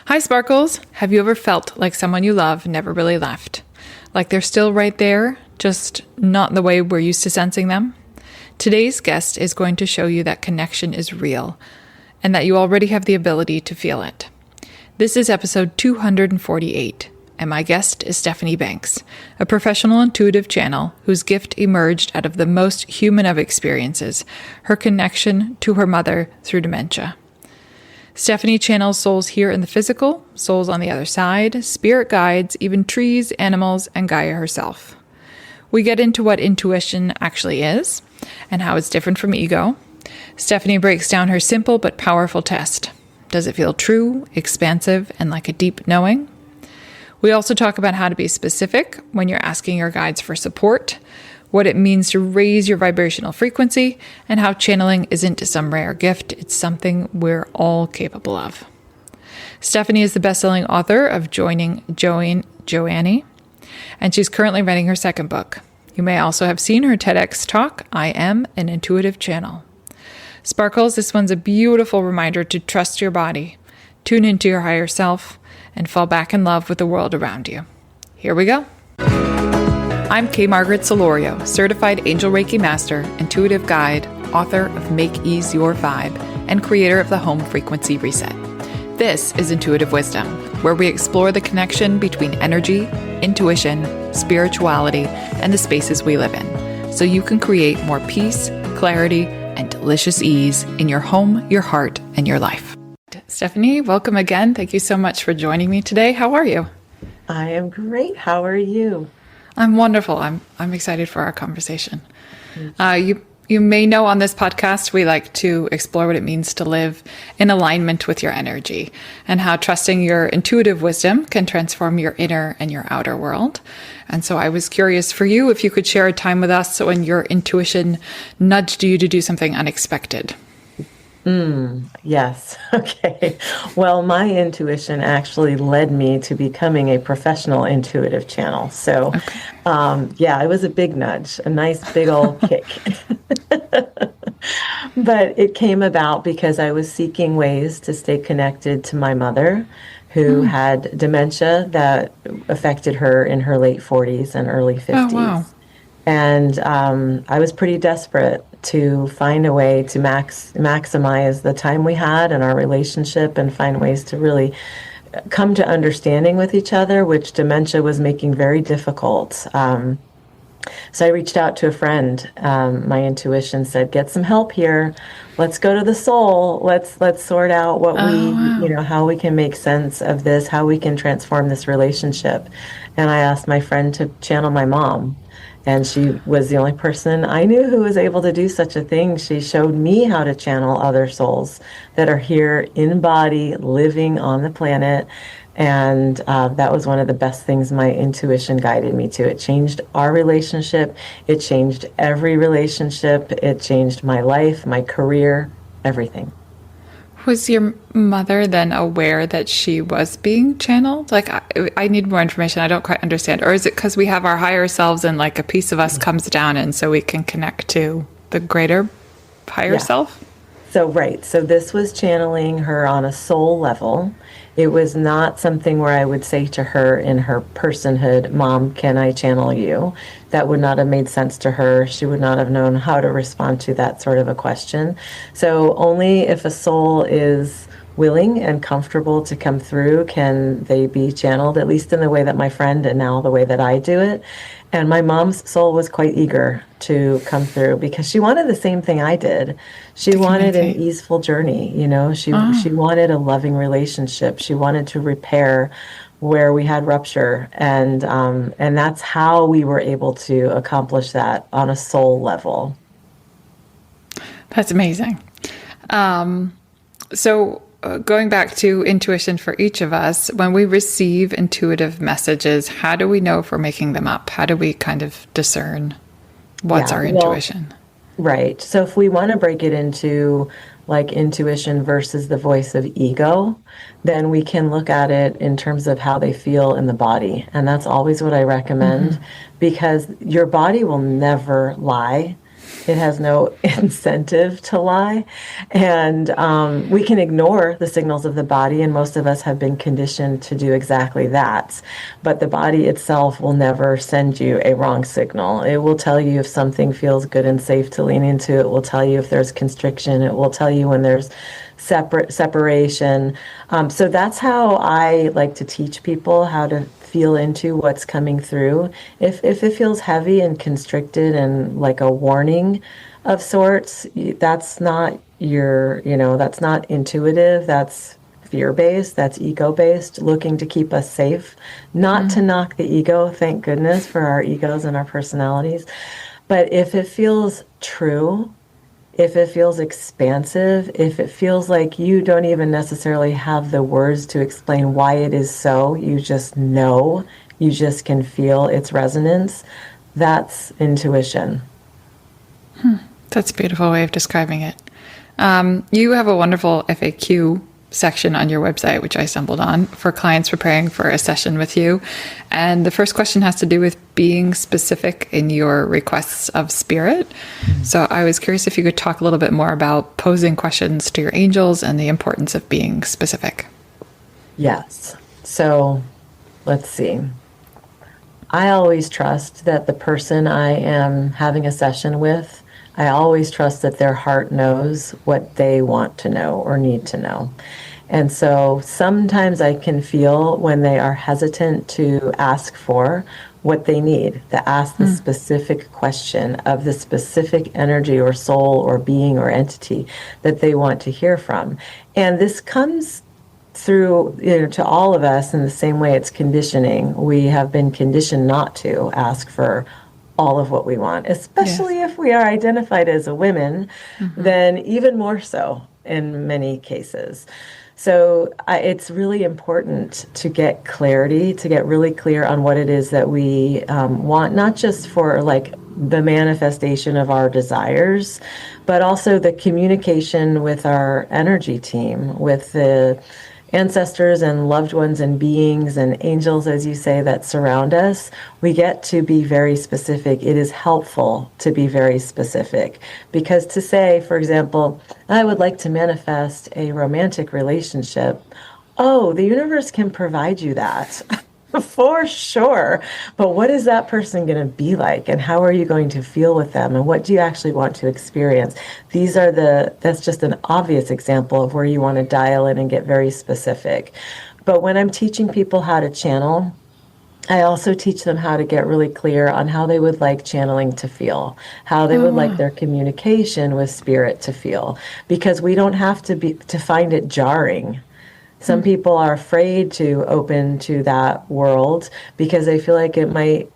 Hi, Sparkles. Have you ever felt like someone you love never really left? Like they're still right there, just not the way we're used to sensing them? Today's guest is going to show you that connection is real and that you already have the ability to feel it. This is episode 248, and my guest is Stephanie Banks, a professional intuitive channel whose gift emerged out of the most human of experiences, her connection to her mother through dementia. Stephanie channels souls here in the physical, souls on the other side, spirit guides, even trees, animals, and Gaia herself. We get into what intuition actually is and how it's different from ego. Stephanie breaks down her simple but powerful test. Does it feel true, expansive, and like a deep knowing? We also talk about how to be specific when you're asking your guides for support, what it means to raise your vibrational frequency, and how channeling isn't some rare gift, it's something we're all capable of. Stephanie is the best-selling author of Joining Joannie, and she's currently writing her second book. You may also have seen her TEDx talk, I Am an Intuitive Channel. Sparkles, this one's a beautiful reminder to trust your body, tune into your higher self, and fall back in love with the world around you. Here we go. I'm K. Margaret Solorio, certified Angel Reiki Master, intuitive guide, author of Make Ease Your Vibe, and creator of the Home Frequency Reset. This is Intuitive Wisdom, where we explore the connection between energy, intuition, spirituality, and the spaces we live in, so you can create more peace, clarity, and delicious ease in your home, your heart, and your life. Stephanie, welcome again. Thank you so much for joining me today. How are you? I am great. How are you? I'm wonderful. I'm excited for our conversation. You may know on this podcast, we like to explore what it means to live in alignment with your energy and how trusting your intuitive wisdom can transform your inner and your outer world. And so I was curious for you if you could share a time with us when your intuition nudged you to do something unexpected. Yes. Okay. Well, my intuition actually led me to becoming a professional intuitive channel. So, it was a big nudge, a nice big old kick. But it came about because I was seeking ways to stay connected to my mother, who had dementia that affected her in her late 40s and early 50s. Oh, wow. And I was pretty desperate to find a way to maximize the time we had in our relationship and find ways to really come to understanding with each other, which dementia was making very difficult. So I reached out to a friend. My intuition said, "Get some help here. Let's go to the soul. Let's sort out what how we can make sense of this, how we can transform this relationship." And I asked my friend to channel my mom. And she was the only person I knew who was able to do such a thing. She showed me how to channel other souls that are here in body, living on the planet. And that was one of the best things my intuition guided me to. It changed our relationship. It changed every relationship. It changed my life, my career, everything. Was your mother then aware that she was being channeled? Like, I need more information. I don't quite understand. Or is it because we have our higher selves and like a piece of us comes down and so we can connect to the greater higher self? So this was channeling her on a soul level. It was not something where I would say to her in her personhood, "Mom, can I channel you?" That would not have made sense to her. She would not have known how to respond to that sort of a question. So only if a soul is willing and comfortable to come through can they be channeled, at least in the way that my friend and now the way that I do it. And my mom's soul was quite eager to come through because she wanted the same thing I did. She wanted an easeful journey, she wanted a loving relationship. She wanted to repair where we had rupture. And that's how we were able to accomplish that on a soul level. That's amazing. So going back to intuition for each of us, when we receive intuitive messages, how do we know if we're making them up? How do we kind of discern what's our intuition? Right. So if we want to break it into like intuition versus the voice of ego, then we can look at it in terms of how they feel in the body. And that's always what I recommend because your body will never lie. It has no incentive to lie. And we can ignore the signals of the body, and most of us have been conditioned to do exactly that. But the body itself will never send you a wrong signal. It will tell you if something feels good and safe to lean into. It will tell you if there's constriction. It will tell you when there's separation. So that's how I like to teach people how to feel into what's coming through. If it feels heavy and constricted and like a warning of sorts, that's not that's not intuitive. That's fear-based, that's ego-based, looking to keep us safe, not to knock the ego, thank goodness for our egos and our personalities. But if it feels true, if it feels expansive, if it feels like you don't even necessarily have the words to explain why it is so, you just know, you just can feel its resonance, that's intuition. That's a beautiful way of describing it. You have a wonderful FAQ section on your website, which I stumbled on, for clients preparing for a session with you. And the first question has to do with being specific in your requests of spirit. So I was curious if you could talk a little bit more about posing questions to your angels and the importance of being specific. Yes. So let's see. I always trust that the person I am having a session with, I always trust that their heart knows what they want to know or need to know. And so sometimes I can feel when they are hesitant to ask for what they need, to ask the specific question of the specific energy or soul or being or entity that they want to hear from. And this comes through, to all of us in the same way it's conditioning. We have been conditioned not to ask for all of what we want, especially if we are identified as a woman, then even more so in many cases. So it's really important to get clarity, to get really clear on what it is that we want, not just for like the manifestation of our desires, but also the communication with our energy team, with the ancestors and loved ones and beings and angels, as you say, that surround us. We get to be very specific. It is helpful to be very specific, because to say, for example, I would like to manifest a romantic relationship. Oh, the universe can provide you that. For sure. But what is that person going to be like? And how are you going to feel with them? And what do you actually want to experience? That's just an obvious example of where you want to dial in and get very specific. But when I'm teaching people how to channel, I also teach them how to get really clear on how they would like channeling to feel, how they would like their communication with spirit to feel, because we don't have to find it jarring. Some people are afraid to open to that world because they feel like it might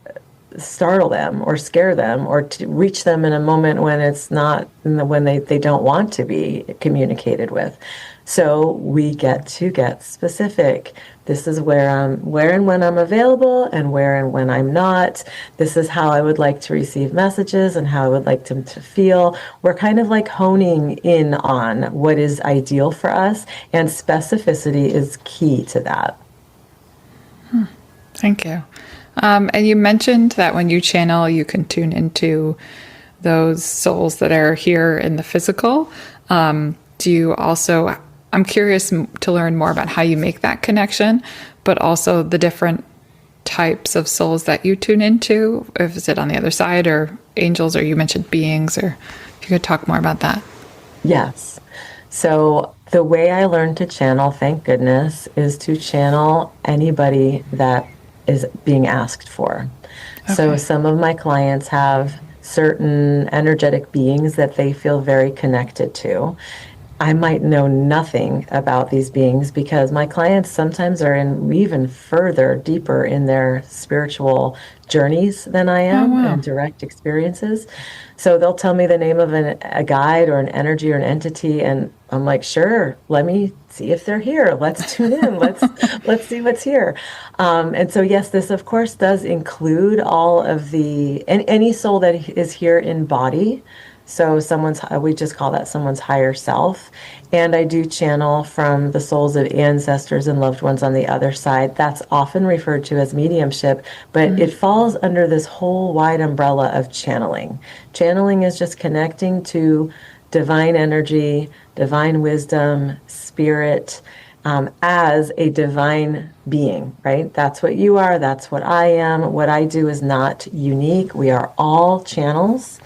startle them or scare them or to reach them in a moment when it's not, when they don't want to be communicated with. So we get to get specific. This is where and when I'm available and where and when I'm not. This is how I would like to receive messages and how I would like them to feel. We're kind of like honing in on what is ideal for us, and specificity is key to that. Thank you. And you mentioned that when you channel, you can tune into those souls that are here in the physical. Do you also, I'm curious to learn more about how you make that connection, but also the different types of souls that you tune into. Is it on the other side or angels, or you mentioned beings, or if you could talk more about that. Yes. So the way I learned to channel, thank goodness, is to channel anybody that is being asked for. Okay. So some of my clients have certain energetic beings that they feel very connected to. I might know nothing about these beings because my clients sometimes are in even further, deeper in their spiritual journeys than I am, and direct experiences. So they'll tell me the name of a guide or an energy or an entity, and I'm like, sure, let me see if they're here. Let's tune in. Let's see what's here. And so, yes, this of course does include all of any soul that is here in body. So we just call that someone's higher self. And I do channel from the souls of ancestors and loved ones on the other side. That's often referred to as mediumship, but it falls under this whole wide umbrella of channeling. Channeling is just connecting to divine energy, divine wisdom, spirit, as a divine being, right? That's what you are. That's what I am. What I do is not unique. We are all channels.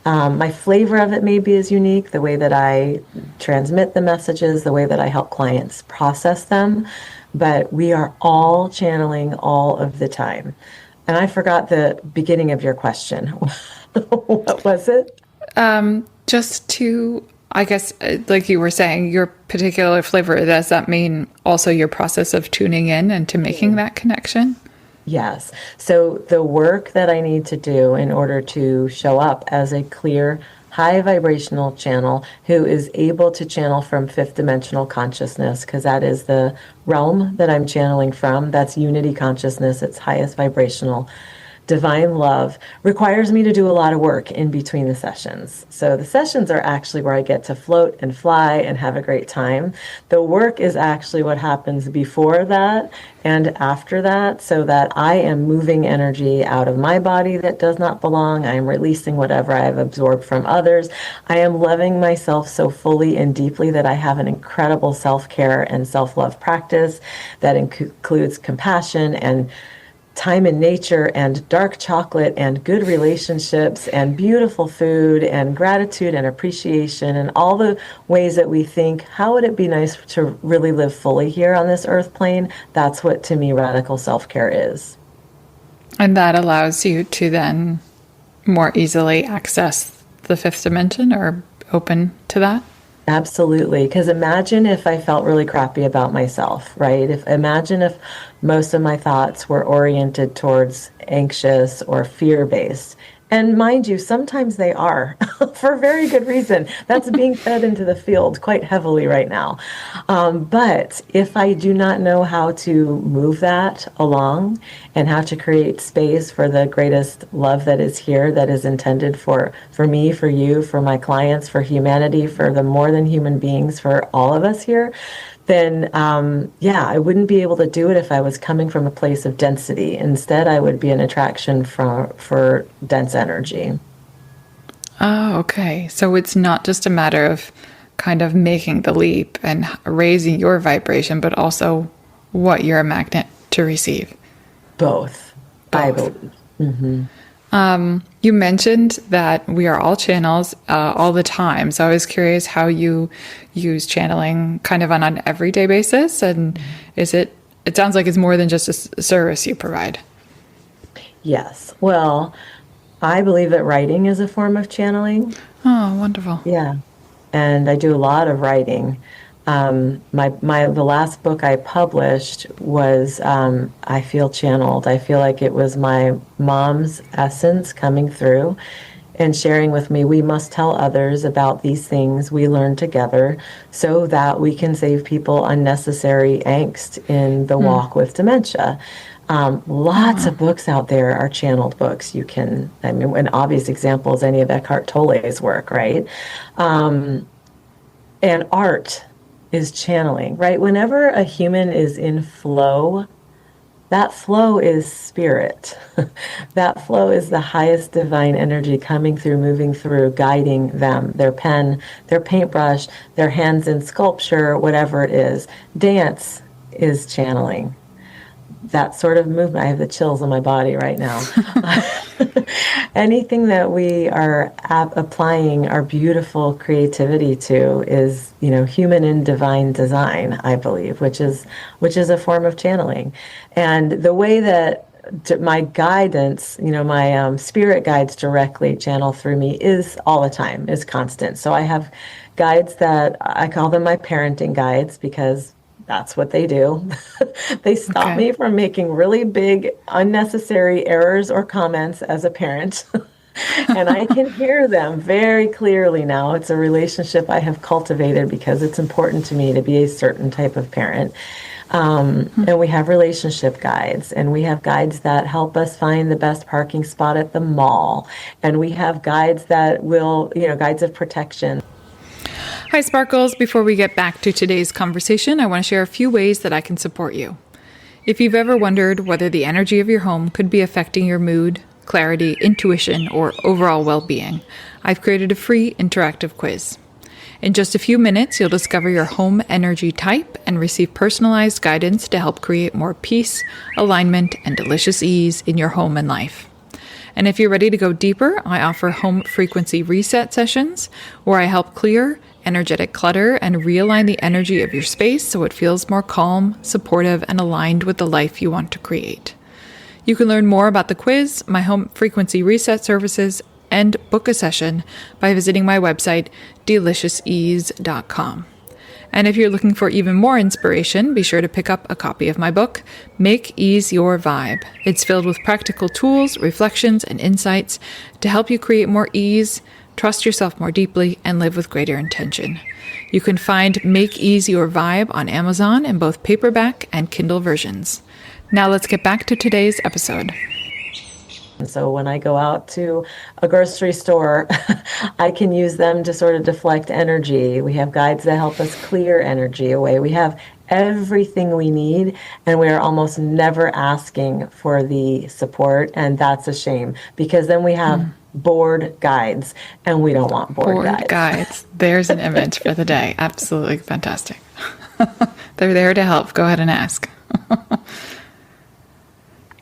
My flavor of it maybe is unique, the way that I transmit the messages, the way that I help clients process them, but we are all channeling all of the time. And I forgot the beginning of your question. What was it? Just to, I guess, like you were saying, your particular flavor, does that mean also your process of tuning in and to making that connection? Yes. So the work that I need to do in order to show up as a clear, high vibrational channel who is able to channel from fifth dimensional consciousness, because that is the realm that I'm channeling from. That's unity consciousness, its highest vibrational divine love, requires me to do a lot of work in between the sessions. So the sessions are actually where I get to float and fly and have a great time. The work is actually what happens before that and after that, so that I am moving energy out of my body that does not belong. I am releasing whatever I have absorbed from others. I am loving myself so fully and deeply that I have an incredible self-care and self-love practice that includes compassion and time in nature and dark chocolate and good relationships and beautiful food and gratitude and appreciation and all the ways that we think, how would it be nice to really live fully here on this earth plane? That's what, to me, radical self-care is. And that allows you to then more easily access the fifth dimension or open to that? Absolutely. Because imagine if I felt really crappy about myself, right? Imagine if most of my thoughts were oriented towards anxious or fear-based. And mind you, sometimes they are for very good reason. That's being fed into the field quite heavily right now. But if I do not know how to move that along and how to create space for the greatest love that is here, that is intended for me, for you, for my clients, for humanity, for the more than human beings, for all of us here, then I wouldn't be able to do it if I was coming from a place of density. Instead, I would be an attraction for dense energy. Oh, okay. So it's not just a matter of kind of making the leap and raising your vibration, but also what you're a magnet to receive. Both. I believe. Mm-hmm. You mentioned that we are all channels all the time. So I was curious how you use channeling kind of on an everyday basis. And it sounds like it's more than just a service you provide. Yes. Well, I believe that writing is a form of channeling. Oh, wonderful. Yeah. And I do a lot of writing. The last book I published was I Feel Channeled. I feel like it was my mom's essence coming through and sharing with me, we must tell others about these things we learn together so that we can save people unnecessary angst in the walk with dementia. Lots of books out there are channeled books. An obvious example is any of Eckhart Tolle's work, right? And art is channeling, right? Whenever a human is in flow, that flow is spirit. That flow is the highest divine energy coming through, moving through, guiding them, their pen, their paintbrush, their hands in sculpture, whatever it is. Dance is channeling. That sort of movement, I have the chills on my body right now. Anything that we are applying our beautiful creativity to is, human and divine design, I believe, which is a form of channeling. And the way that my guidance, my spirit guides directly channel through me is all the time, is constant. So I have guides that I call them my parenting guides because that's what they do. They stop me from making really big, unnecessary errors or comments as a parent. And I can hear them very clearly now. It's a relationship I have cultivated because it's important to me to be a certain type of parent. And we have relationship guides, and we have guides that help us find the best parking spot at the mall. And we have guides that will, guides of protection. Hi, Sparkles. Before we get back to today's conversation, I want to share a few ways that I can support you. If you've ever wondered whether the energy of your home could be affecting your mood, clarity, intuition, or overall well-being, I've created a free interactive quiz. In just a few minutes, you'll discover your home energy type and receive personalized guidance to help create more peace, alignment, and delicious ease in your home and life. And if you're ready to go deeper, I offer home frequency reset sessions where I help clear energetic clutter and realign the energy of your space so it feels more calm, supportive, and aligned with the life you want to create. You can learn more about the quiz, my home frequency reset services, and book a session by visiting my website, deliciousease.com. And if you're looking for even more inspiration, be sure to pick up a copy of my book, Make Ease Your Vibe. It's filled with practical tools, reflections, and insights to help you create more ease, trust yourself more deeply, and live with greater intention. You can find Make Ease Your Vibe on Amazon in both paperback and Kindle versions. Now let's get back to today's episode. And so when I go out to a grocery store, I can use them to sort of deflect energy. We have guides that help us clear energy away. We have everything we need, and we are almost never asking for the support, and that's a shame, because then we have bored guides, and we don't want bored guides. There's an image for the day. Absolutely fantastic. They're there to help. Go ahead and ask.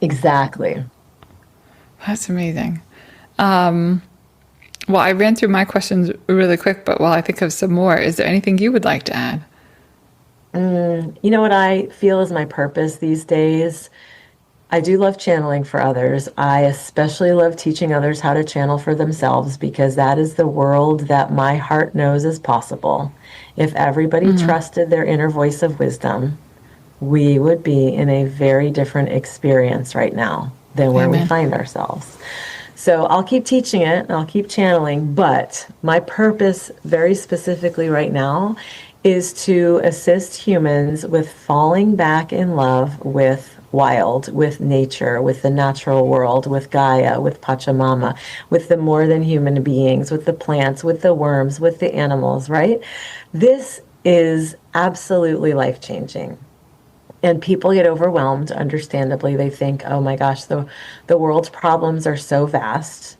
Exactly. That's amazing. Well, I ran through my questions really quick, but while I think of some more, is there anything you would like to add? You know what I feel is my purpose these days? I do love channeling for others. I especially love teaching others how to channel for themselves, because that is the world that my heart knows is possible. If everybody trusted their inner voice of wisdom, we would be in a very different experience right now than where we find ourselves. So I'll keep teaching it, and I'll keep channeling, but my purpose very specifically right now is to assist humans with falling back in love with wild, with nature, with the natural world, with Gaia, with Pachamama, with the more than human beings, with the plants, with the worms, with the animals, right? This is absolutely life-changing. And people get overwhelmed, understandably. They think, oh my gosh, the world's problems are so vast.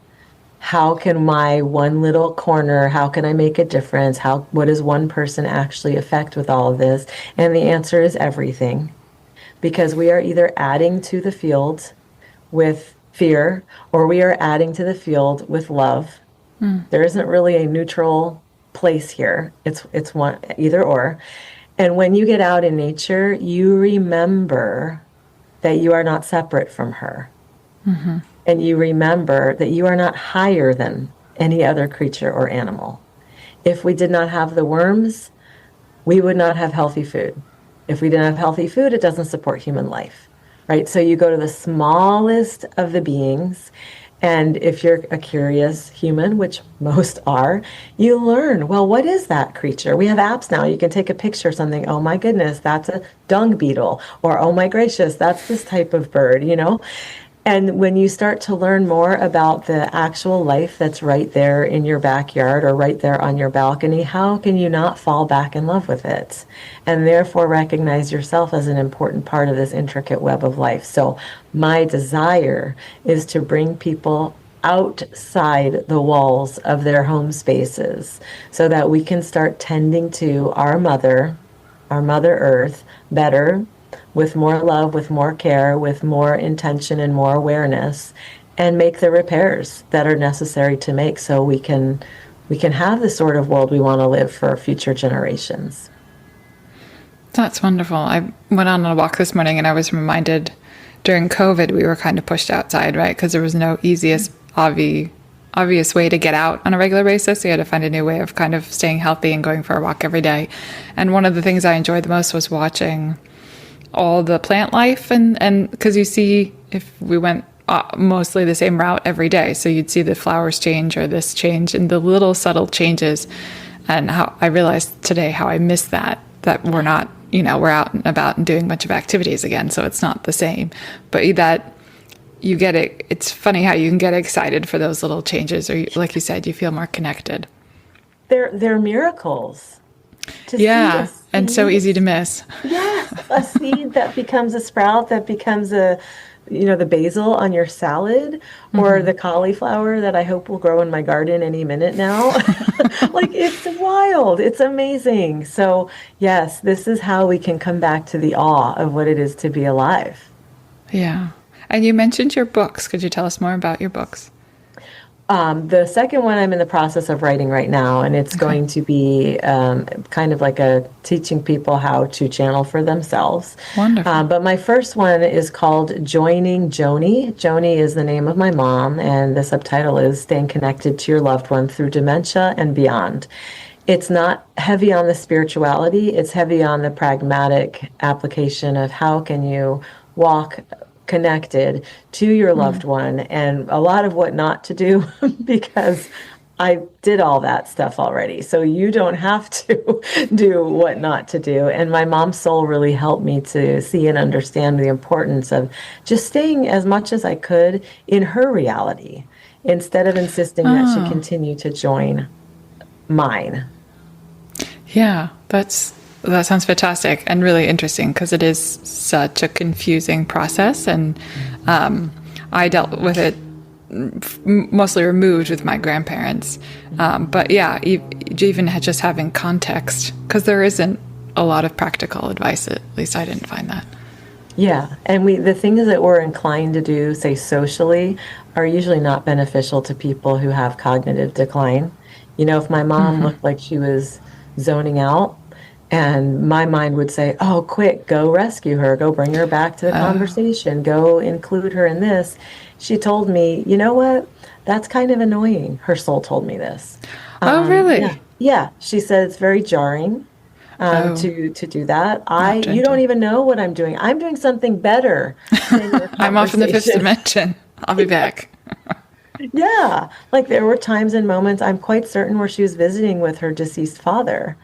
How can my one little corner, how can I make a difference? What does one person actually affect with all of this? And the answer is everything. Because we are either adding to the field with fear, or we are adding to the field with love. There isn't really a neutral place here. It's one, either or. And when you get out in nature, you remember that you are not separate from her. And you remember that you are not higher than any other creature or animal. If we did not have the worms, we would not have healthy food. If we didn't have healthy food, it doesn't support human life, right? So you go to the smallest of the beings, and if you're a curious human, which most are, you learn, well, what is that creature? We have apps now. You can take a picture of something. Oh my goodness, that's a dung beetle. Or, oh my gracious, that's this type of bird, And when you start to learn more about the actual life that's right there in your backyard or right there on your balcony, how can you not fall back in love with it? And therefore recognize yourself as an important part of this intricate web of life. So my desire is to bring people outside the walls of their home spaces so that we can start tending to our Mother Earth better, with more love, with more care, with more intention and more awareness, and make the repairs that are necessary to make so we can have the sort of world we want to live for future generations. That's wonderful. I went on a walk this morning and I was reminded during COVID, we were kind of pushed outside, right? Because there was no easiest, obvious way to get out on a regular basis. So you had to find a new way of kind of staying healthy and going for a walk every day. And one of the things I enjoyed the most was watching all the plant life, and because you see, if we went mostly the same route every day, so you'd see the flowers change or this change and the little subtle changes, and how I realized today how I miss that we're not we're out and about and doing a bunch of activities again, so it's not the same. But that you get it. It's funny how you can get excited for those little changes, or like you said, you feel more connected. They're miracles. To Yeah, see a and so seed, easy to miss. yes, a seed that becomes a sprout, that becomes the basil on your salad, or the cauliflower that I hope will grow in my garden any minute now. Like, it's wild. It's amazing. So, yes, this is how we can come back to the awe of what it is to be alive. Yeah. And you mentioned your books. Could you tell us more about your books? The second one I'm in the process of writing right now, and it's going to be kind of like a teaching people how to channel for themselves. Wonderful. But my first one is called Joining Joni. Joni is the name of my mom, and the subtitle is Staying Connected to Your Loved One Through Dementia and Beyond. It's not heavy on the spirituality, it's heavy on the pragmatic application of how can you walk connected to your loved one, and a lot of what not to do, because I did all that stuff already. So you don't have to do what not to do. And my mom's soul really helped me to see and understand the importance of just staying as much as I could in her reality, instead of insisting that she continue to join mine. Yeah, that sounds fantastic and really interesting, because it is such a confusing process, and I dealt with it mostly removed with my grandparents. But yeah, even just having context, because there isn't a lot of practical advice. At least I didn't find that. Yeah, and the things that we're inclined to do, say socially, are usually not beneficial to people who have cognitive decline. If my mom looked like she was zoning out, and my mind would say, oh, quick, go rescue her, go bring her back to the conversation, go include her in this. She told me, you know what? That's kind of annoying. Her soul told me this. Oh, really? Yeah. She said it's very jarring to do that. You don't even know what I'm doing. I'm doing something better than your I'm off in the fifth conversation. dimension. I'll be back. Yeah, like there were times and moments, I'm quite certain, where she was visiting with her deceased father,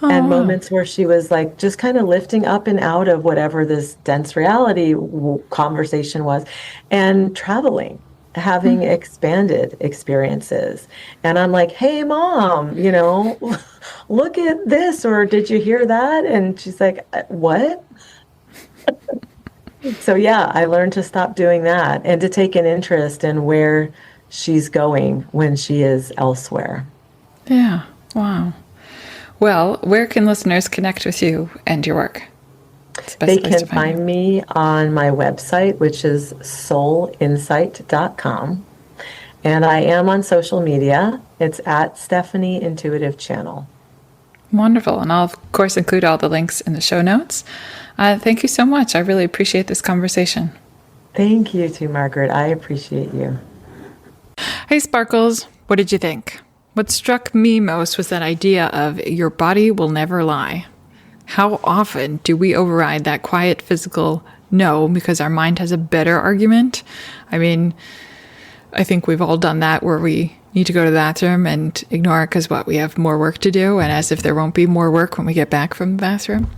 and moments where she was like just kind of lifting up and out of whatever this dense reality conversation was, and traveling, having expanded experiences. And I'm like, hey, mom, look at this, or did you hear that? And she's like, what? So yeah, I learned to stop doing that and to take an interest in where she's going when she is elsewhere. Yeah. Wow. Well, where can listeners connect with you and your work? They can find me on my website, which is soulinsight.com. And I am on social media. It's at Stephanie Intuitive Channel. Wonderful. And I'll, of course, include all the links in the show notes. Thank you so much. I really appreciate this conversation. Thank you too, Margaret. I appreciate you. Hey, Sparkles. What did you think? What struck me most was that idea of your body will never lie. How often do we override that quiet physical no because our mind has a better argument? I mean, I think we've all done that, where we need to go to the bathroom and ignore it because we have more work to do, and as if there won't be more work when we get back from the bathroom.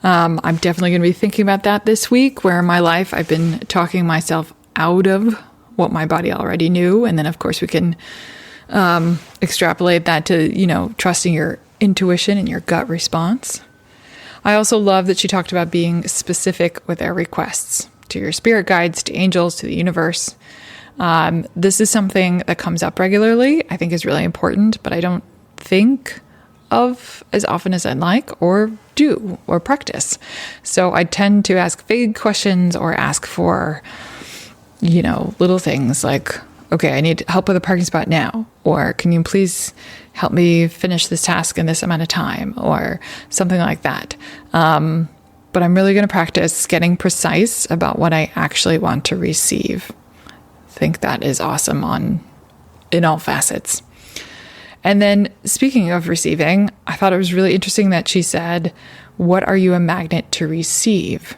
I'm definitely going to be thinking about that this week, where in my life I've been talking myself out of what my body already knew. And then, of course, we can extrapolate that to, trusting your intuition and your gut response. I also love that she talked about being specific with our requests to your spirit guides, to angels, to the universe. This is something that comes up regularly, I think is really important, but I don't think of as often as I'd like, or do, or practice. So I tend to ask vague questions, or ask for, little things like, okay, I need help with a parking spot now, or can you please help me finish this task in this amount of time, or something like that. But I'm really going to practice getting precise about what I actually want to receive. I think that is awesome in all facets. And then, speaking of receiving, I thought it was really interesting that she said, what are you a magnet to receive?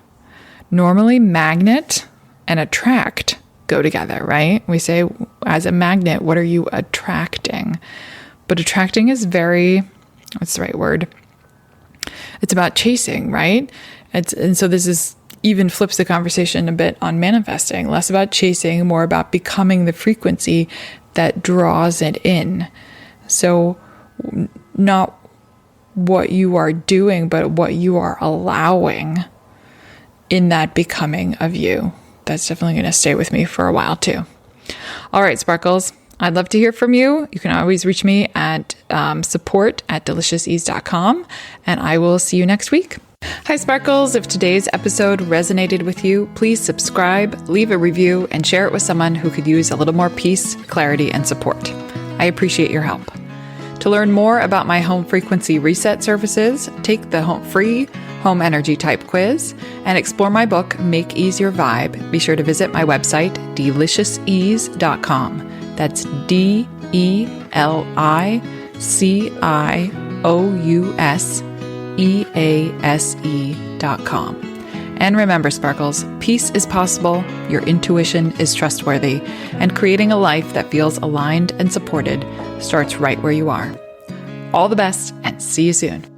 Normally, magnet and attract go together, right? We say, as a magnet, what are you attracting? But attracting is what's the right word? It's about chasing, right? And so this is even flips the conversation a bit on manifesting, less about chasing, more about becoming the frequency that draws it in. So not what you are doing, but what you are allowing in that becoming of you. That's definitely going to stay with me for a while too. All right, Sparkles. I'd love to hear from you. You can always reach me at support@deliciousease.com, and I will see you next week. Hi, Sparkles. If today's episode resonated with you, please subscribe, leave a review, and share it with someone who could use a little more peace, clarity, and support. I appreciate your help. To learn more about my home frequency reset services, take the free home energy type quiz, and explore my book, Make Ease Your Vibe, be sure to visit my website, deliciousease.com. That's DELICIOUSEASE.com. And remember, Sparkles, peace is possible, your intuition is trustworthy, and creating a life that feels aligned and supported starts right where you are. All the best, and see you soon.